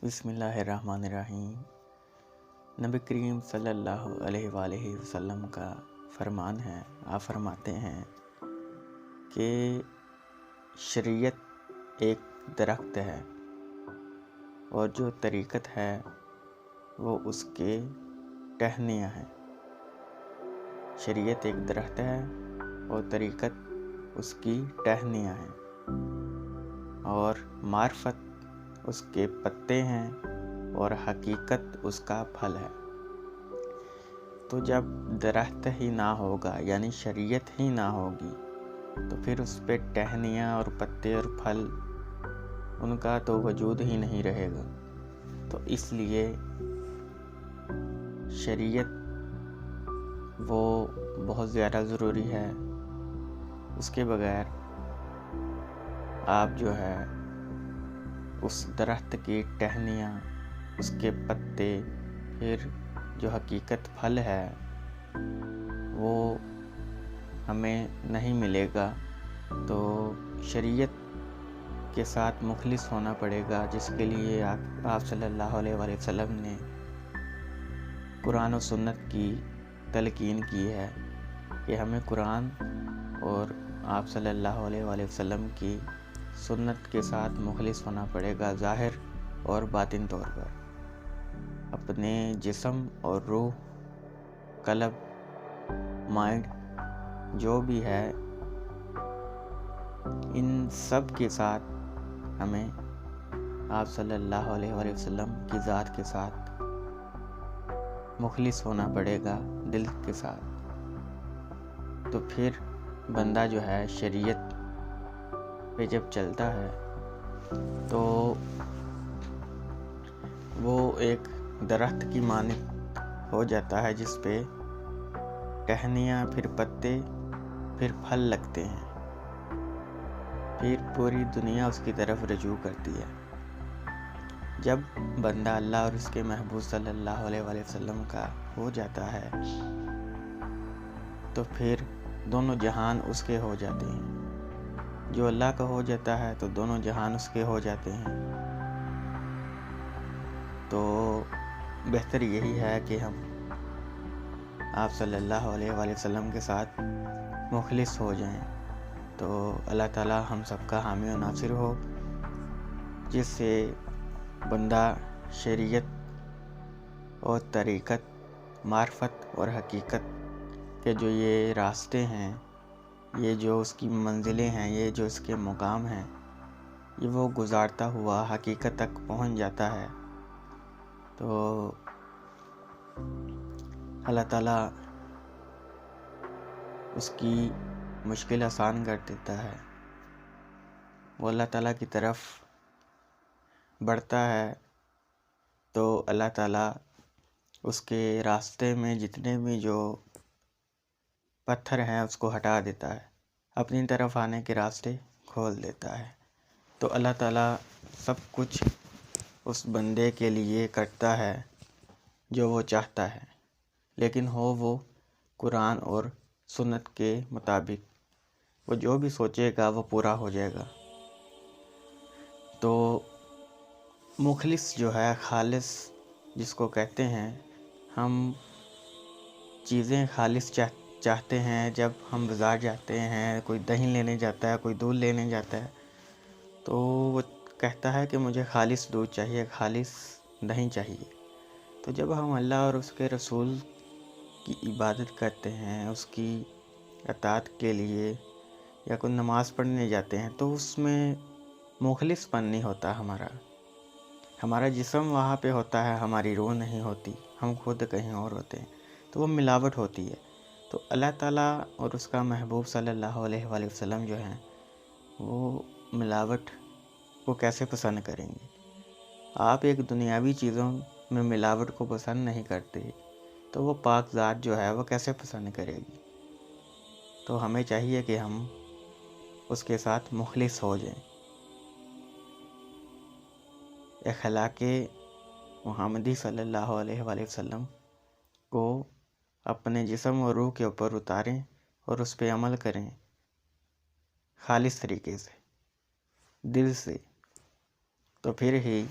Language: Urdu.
بسم اللہ الرحمن الرحیم۔ نبی کریم صلی اللہ علیہ وآلہ وسلم کا فرمان ہے، آپ فرماتے ہیں کہ شریعت ایک درخت ہے اور جو طریقت ہے وہ اس کے ٹہنیاں ہیں۔ شریعت ایک درخت ہے اور طریقت اس کی ٹہنیاں ہیں، اور معرفت اس کے پتے ہیں اور حقیقت اس کا پھل ہے۔ تو جب درخت ہی نہ ہوگا یعنی شریعت ہی نہ ہوگی تو پھر اس پہ ٹہنیاں اور پتے اور پھل ان کا تو وجود ہی نہیں رہے گا۔ تو اس لیے شریعت وہ بہت زیادہ ضروری ہے۔ اس کے بغیر آپ جو ہے اس درخت کی ٹہنیاں، اس کے پتے، پھر جو حقیقت پھل ہے وہ ہمیں نہیں ملے گا۔ تو شریعت کے ساتھ مخلص ہونا پڑے گا، جس کے لیے آپ صلی اللہ علیہ وآلہ وسلم نے قرآن و سنت کی تلقین کی ہے کہ ہمیں قرآن اور آپ صلی اللہ علیہ وآلہ وسلم کی سنت کے ساتھ مخلص ہونا پڑے گا، ظاہر اور باطن طور پر۔ اپنے جسم اور روح، قلب، مائنڈ جو بھی ہے، ان سب کے ساتھ ہمیں آپ صلی اللہ علیہ وآلہ وسلم کی ذات کے ساتھ مخلص ہونا پڑے گا، دل کے ساتھ۔ تو پھر بندہ جو ہے شریعت پہ جب چلتا ہے تو وہ ایک درخت کی مانند ہو جاتا ہے، جس پہ ٹہنیاں، پھر پتے، پھر پھل لگتے ہیں۔ پھر پوری دنیا اس کی طرف رجوع کرتی ہے۔ جب بندہ اللہ اور اس کے محبوب صلی اللہ علیہ وآلہ وسلم کا ہو جاتا ہے تو پھر دونوں جہان اس کے ہو جاتے ہیں۔ جو اللہ کا ہو جاتا ہے تو دونوں جہان اس کے ہو جاتے ہیں۔ تو بہتر یہی ہے کہ ہم آپ صلی اللہ علیہ وآلہ وسلم کے ساتھ مخلص ہو جائیں، تو اللہ تعالی ہم سب کا حامی و ناصر ہو، جس سے بندہ شریعت اور طریقت، معرفت اور حقیقت کے جو یہ راستے ہیں، یہ جو اس کی منزلیں ہیں، یہ جو اس کے مقام ہیں، یہ وہ گزارتا ہوا حقیقت تک پہنچ جاتا ہے۔ تو اللہ تعالیٰ اس کی مشکل آسان کر دیتا ہے۔ وہ اللہ تعالیٰ کی طرف بڑھتا ہے تو اللہ تعالیٰ اس کے راستے میں جتنے بھی جو پتھر ہیں اس کو ہٹا دیتا ہے، اپنی طرف آنے کے راستے کھول دیتا ہے۔ تو اللہ تعالیٰ سب کچھ اس بندے کے لیے کرتا ہے جو وہ چاہتا ہے، لیکن ہو وہ قرآن اور سنت کے مطابق۔ وہ جو بھی سوچے گا وہ پورا ہو جائے گا۔ تو مخلص جو ہے، خالص جس کو کہتے ہیں، ہم چیزیں خالص چاہتے ہیں۔ جب ہم بازار جاتے ہیں، کوئی دہی لینے جاتا ہے، کوئی دودھ لینے جاتا ہے، تو وہ کہتا ہے کہ مجھے خالص دودھ چاہیے، خالص دہی چاہیے۔ تو جب ہم اللہ اور اس کے رسول کی عبادت کرتے ہیں، اس کی اطاعت کے لیے، یا کوئی نماز پڑھنے جاتے ہیں، تو اس میں مخلص پن نہیں ہوتا ہمارا۔ ہمارا جسم وہاں پہ ہوتا ہے، ہماری روح نہیں ہوتی، ہم خود کہیں اور ہوتے ہیں، تو وہ ملاوٹ ہوتی ہے۔ تو اللہ تعالیٰ اور اس کا محبوب صلی اللہ علیہ وآلہ وسلم جو ہیں، وہ ملاوٹ کو کیسے پسند کریں گے؟ آپ ایک دنیاوی چیزوں میں ملاوٹ کو پسند نہیں کرتے تو وہ پاک ذات جو ہے وہ کیسے پسند کرے گی؟ تو ہمیں چاہیے کہ ہم اس کے ساتھ مخلص ہو جائیں۔ اخلاق محمدی صلی اللہ علیہ وآلہ وسلم کو اپنے جسم اور روح کے اوپر اتاریں اور اس پہ عمل کریں، خالص طریقے سے، دل سے۔ تو پھر ہی